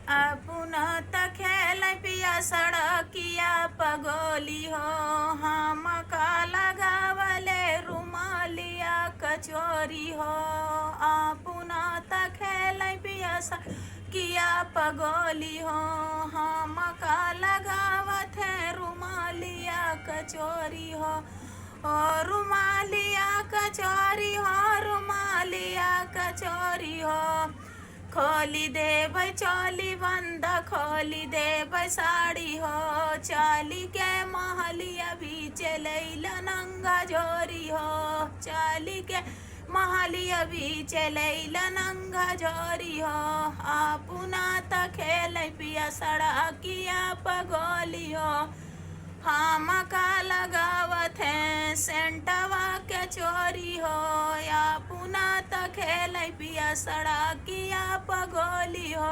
अपना त खेल पिया सड़किया पगोली हो, हम का लगावले रुमालिया कचोरी हो। अपना त खेल पिया सड़किया पगोली हो, हम का लगावत है रुमालिया कचोरी हो। ओ रुमालिया कचोरी हो, रुमालिया कचोरी हो। खोली दे भाई चोली बंद, खोली दे भाई साड़ी हो। चाली के महलिया भी चलैला नंगा जोरी हो, चाली के महलिया भी चलैला नंगा जोरी हो। अपना त खेल पिया सड़किया पगोली हो, हम का लगावत है सेंटवा के चोरी हो। या पुना त खेल पिया सड़किया पगोली हो,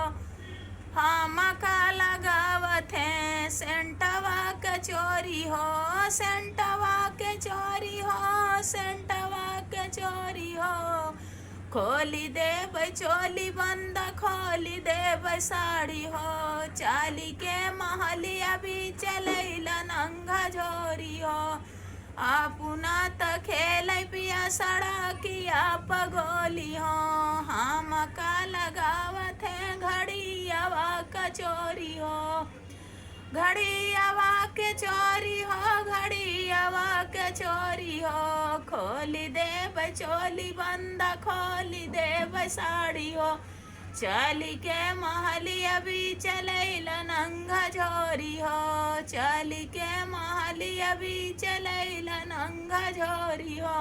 हम का लगावत है सेंटवा के चोरी हो। सेंटवा के चोरी हो, सेंटवा के चोरी हो। खोली दे भाई चोली बंद, खोली दे भाई साड़ी हो। चाली के महलिया भी चलैला नंगा जोरी हो। अपना त खेल पिया सड़किया पगोली हो, हम का लगावत है घड़ियावा कचोरी हो। घड़ियावा के चोरी हो, घड़ियावा के चोरी हो। खोली दे भाई चोली बंद, खोली दे भाई साड़ी हो। चाली के महलिया भी चलैला नंगा जोरी हो, चाली के महलिया भी चलैला नंगा जोरी हो।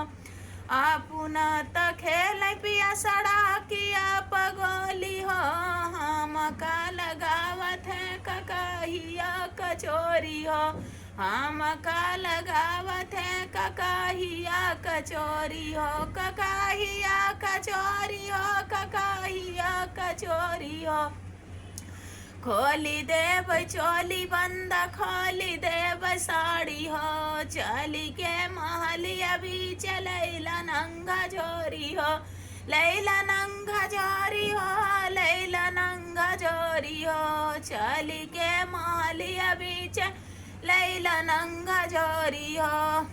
अपना त खेल पिया सड़किया पगोली हो, हम का लगावत है ककाहिया कचोरी हो। हम का लगावत है ककाहिया कचोरी हो, ककाहिया कचोरी हो, ककाहिया कचोरी हो। खोली दे भाई चोली बंद, खोली दे भाई साड़ी हो। चाली के महलिया भी चलैला नंगा जोरी हो, लैला नंगा जोरी हो, लैला नंगा जोरी हो। चाली के महलिया भी चलैला नंगा जोरी हो।